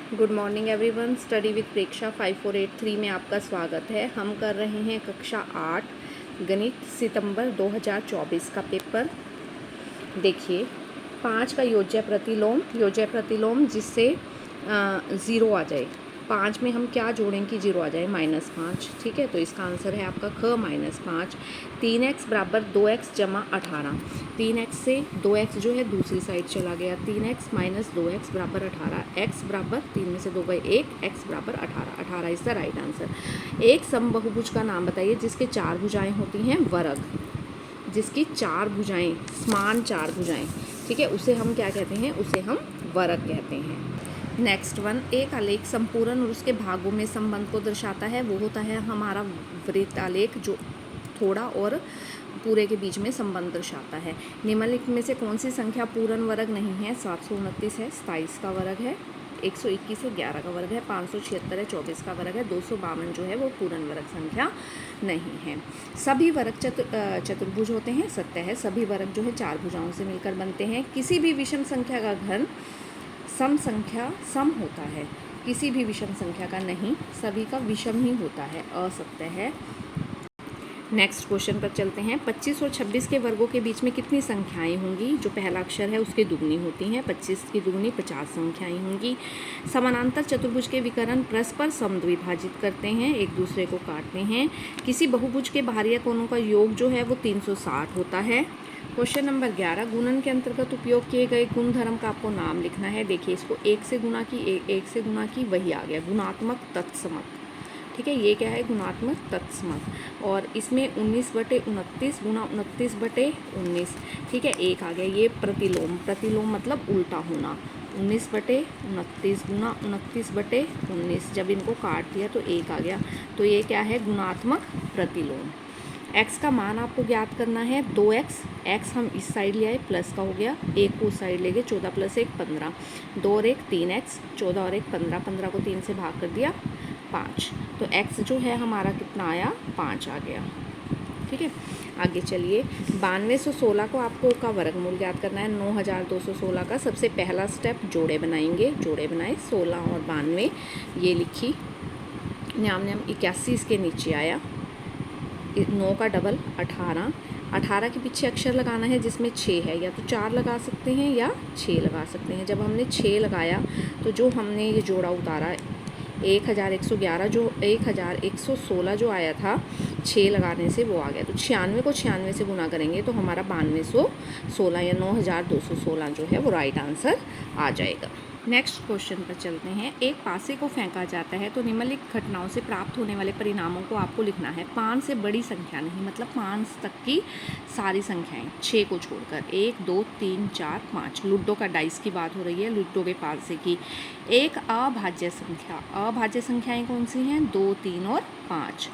Good morning everyone. Study with Preksha 5483 में आपका स्वागत है। हम कर रहे हैं कक्षा 8 गणित सितंबर 2024 का पेपर। देखिए 5 का योज्य प्रतिलोम जिससे 0 आ जाए। 5 में हम क्या जोड़ें कि 0 आ जाए? -5। ठीक है, तो इसका आंसर है आपका ख -5। 3x बराबर 2x जमा 18। 3x से 2x जो है दूसरी साइड चला गया। 3x - 2x बराबर 18। x बराबर 3 में से 2 गए 1, x बराबर 18। 18 इज द राइट आंसर। एक समबाहुभुज का नाम बताइए जिसके 4 भुजाएं होती हैं वर्ग। जिसकी 4 भुजाएं, समान 4 भुजाएं, ठीक है, उसे हम क्या कहते हैं? उसे हम वर्ग कहते हैं। नेक्स्ट वन, एक आलेख संपूर्ण और उसके भागों में संबंध को दर्शाता है। वो होता है हमारा वृत्त आलेख जो थोड़ा और पूरे के बीच में संबंध दर्शाता है। निम्नलिखित में से कौन सी संख्या पूर्ण वर्ग नहीं है? 729 है, 27 का वर्ग है, 121 है, 11 का वर्ग है, 576 है, 24 का वर्ग है, 252 जो है वो पूर्ण वर्ग संख्या नहीं है। सभी वर्ग चतुर्भुज होते हैं। सत्य है। सभी वर्ग जो है 4 भुजाओं से मिलकर बनते हैं। किसी भी विषम संख्या का घन सम संख्या सम होता है। किसी भी विषम संख्या का नहीं, सभी का विषम ही होता है। असत्य है। नेक्स्ट क्वेश्चन पर चलते हैं। 25 और 26 के वर्गों के बीच में कितनी संख्याएं होंगी? जो पहला अक्षर है उसके दुगनी होती हैं। 25 की दुगनी 50 संख्याएं होंगी। समानांतर चतुर्भुज के विकर्ण परस्पर समद्विभाजित करते हैं, एक दूसरे को काटते हैं। किसी बहुभुज के बाहरी कोणों का योग जो है वो 360 होता है। क्वेश्चन नंबर 11, गुणन के अंतर्गत उपयोग किए गए गुण धर्म का आपको नाम लिखना है। देखिए इसको 1 से गुणा की, 1 से गुणा की, वही आ गया गुणात्मक तत्समक। ठीक है, ये क्या है? गुणात्मक तत्समक। और इसमें 19/29 गुणा 29/19, ठीक है, 1 आ गया। ये प्रतिलोम, प्रतिलोम मतलब उल्टा होना। 19/29 गुणा 29/19, जब इनको काट दिया तो 1 आ गया। तो ये क्या है? गुणात्मक प्रतिलोम। x का मान आपको ज्ञात करना है। 2x, x हम इस साइड ले आए, प्लस का हो गया, 1 को उस साइड ले गए, 14 + 1 15, 2 और 1 3x, 14 और 1 15, 15 को 3 से भाग कर दिया 5। तो x जो है हमारा कितना आया? 5 आ गया। ठीक है, आगे चलिए। 9216 को आपको का वर्गमूल ज्ञात करना है। 9216 का सबसे पहला स्टेप जोड़े बनाएंगे। जोड़े बनाए, 16 और 92, ये लिखी, 81 इसके नीचे आया। 9 का डबल 18। 18 के पीछे अक्षर लगाना है जिसमें 6 है, या तो 4 लगा सकते हैं या 6 लगा सकते हैं। जब हमने 6 लगाया तो जो हमने ये जोड़ा उतारा 1111, जो 1116 जो आया था 6 लगाने से वो आ गया। तो 96 को 96 से गुना करेंगे तो हमारा 9216 या 9216 जो है वो राइट आंसर आ जाएगा। नेक्स्ट क्वेश्चन पर चलते हैं। एक पासे को फेंका जाता है तो निम्नलिखित घटनाओं से प्राप्त होने वाले परिणामों को आपको लिखना है। 5 से बड़ी संख्या नहीं, मतलब 5 तक की सारी संख्याएं 6 को छोड़कर, 1 2 3 4 5। लूडो का डाइस की बात हो रही है, लूडो के पासे की। एक अभाज्य संख्या, अभाज्य संख्याएं कौन सी हैं? 2 3 और 5।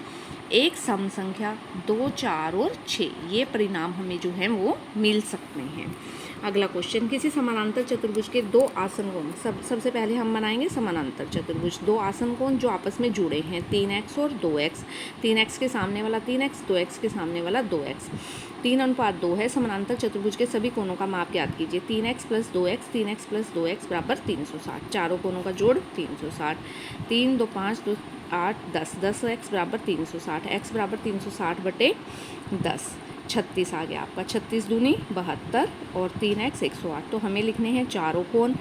एक सम संख्या 2 4 और 6। ये परिणाम हमें जो है वो मिल सकते हैं। अगला क्वेश्चन, किसी समानांतर चतुर्भुज के 2 आसन कोण, सबसे पहले हम बनाएंगे समानांतर चतुर्भुज। 2 आसन कोण जो आपस में जुड़े हैं, 3x और 2x। 3x के सामने वाला 3x, 2x के सामने वाला 2x। 3:2 है। समानांतर चतुर्भुज के सभी कोणों का माप ज्ञात कीजिए। 3x + 2x, 3x + 2x बराबर 360। चारों कोणों का जोड़ 360। 3 2 5 2 8 10, 10x बराबर 360। x बराबर 360/10, 36 आ गया आपका। 36 दूनी 72 और 3x 108। तो हमें लिखने हैं चारों कोण।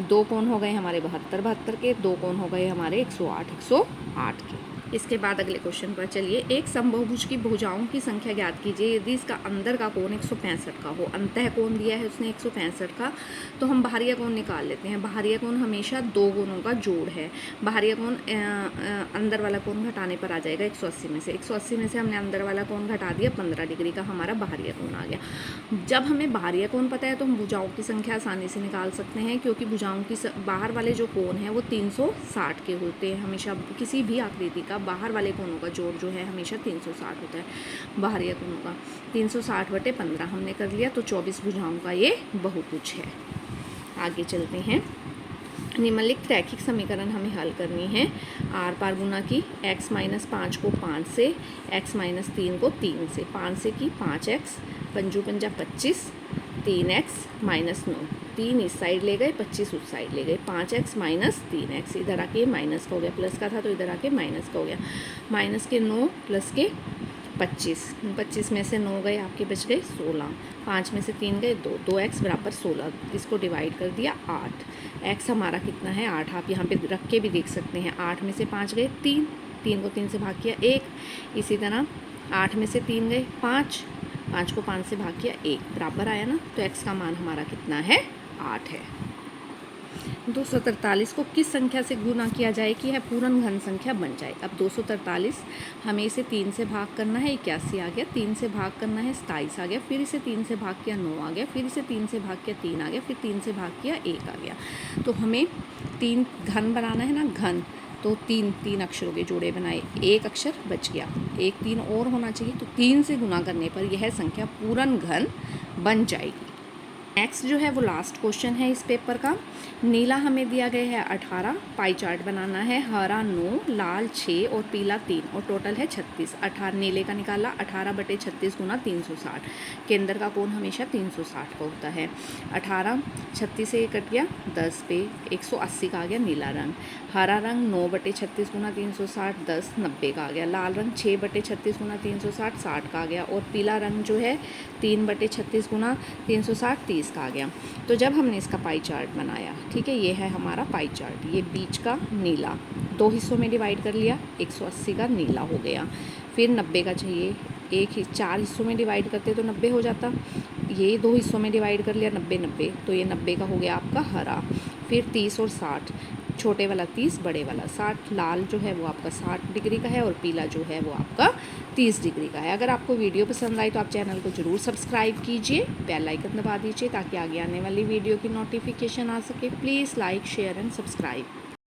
2 कोण हो गए हमारे 72 72 के, 2 कोण हो गए हमारे 108 के। इसके बाद अगले क्वेश्चन पर चलिए। एक समबाहुभुज की भुजाओं की संख्या ज्ञात कीजिए यदि इसका अंदर का कोण 165 का हो। अंतः कोण दिया है उसने 165 का, तो हम बाहरी कोण निकाल लेते हैं। बाहरी कोण हमेशा 2 कोणों का जोड़ है। बाहरी कोण अंदर वाला कोण घटाने पर आ जाएगा 180 में से। 180 में से हमने अंदर वाला कोण घटा दिया, 15 डिग्री का हमारा बाहरी कोण आ गया। जब हमें बाहरी कोण पता है तो हम भुजाओं की संख्या आसानी से निकाल सकते हैं, क्योंकि भुजाओं की बाहर वाले जो कोण हैं वो 360 के होते हैं। हमेशा किसी भी आकृति का बाहर वाले कोणों का जोड़ जो है हमेशा 360 होता है। बाहरी कोणों का 360/15 हमने कर लिया, तो 24 भुजाओं का ये बहुभुज है। आगे चलते हैं। निम्नलिखित रैखिक समीकरण हमें हल करनी है। आर पार गुना की, x - 5 को 5 से, x - 3 को 3 से, 5 से की 5x, 5 × 5 = 25, 3x - 9, 3 इस साइड ले गए, 25 उस साइड ले गए, 5x माइनस 3x, इधर आके माइनस का हो गया, प्लस का था तो इधर आके माइनस का हो गया, माइनस के 9 प्लस के 25, 25 में से 9 गए आपके बच गए 16, 5 में से 3 गए 2, 2x बराबर 16, इसको डिवाइड कर दिया 8, x हमारा कितना है 8, आप यहाँ पे रख के भी देख सकते हैं, 8 में से 5 गए 3, 3 को 3 से भाग किया 1, इसी तरह 8 में से 3 गए 5, 5 को 5 से भाग किया 1, बराबर आया ना, तो x का मान हमारा कितना है 8 है। 243 को किस संख्या से गुना किया जाए कि यह पूर्ण घन संख्या बन जाए। अब 243 हमें इसे 3 से भाग करना है, 81 आ गया, 3 से भाग करना है 27 आ गया, फिर इसे 3 से भाग किया 9 आ गया, फिर इसे 3 से भाग किया 3 आ गया, फिर 3 से भाग किया 1 आ गया। तो हमें 3 घन बनाना है ना, घन, तो 3 अक्षरों के जोड़े बनाए, एक अक्षर बच गया, एक 3 और होना चाहिए, तो 3 से गुना करने पर यह संख्या पूर्ण घन बन जाएगी। नेक्स्ट जो है वो लास्ट क्वेश्चन है इस पेपर का। नीला हमें दिया गया है 18, पाई चार्ट बनाना है, हरा 9, लाल 6 और पीला 3 और टोटल है 36। 18 नीले का निकाला, 18/36 गुना 360, केंद्र का कोण हमेशा 360 का होता है। 18 36 से कट गया 10 पे 180 का आ गया नीला रंग, हरा रंग 9/36 गुना 360 10 90 का आ गया, लाल रंग 6/36 गुना 360 60 का आ गया, और पीला रंग जो है 3/36 गुना 360 30 का आ गया। तो जब हमने इसका पाई चार्ट बनाया, ठीक है, ये है हमारा पाई चार्ट, ये बीच का नीला 2 हिस्सों में डिवाइड कर लिया, 180 का नीला हो गया, फिर 90 का चाहिए, 4 हिस्सों में डिवाइड करते तो 90 हो जाता, ये 2 हिस्सों में डिवाइड कर लिया 90 90, तो ये 90 का हो गया आपका हरा, फिर 30 और 60, छोटे वाला 30 बड़े वाला 60, लाल जो है वो आपका 60 डिग्री का है और पीला जो है वो आपका 30 डिग्री का है। अगर आपको वीडियो पसंद आई तो आप चैनल को ज़रूर सब्सक्राइब कीजिए, बेल आइकन दबा दीजिए ताकि आगे आने वाली वीडियो की नोटिफिकेशन आ सके। Please like share and subscribe.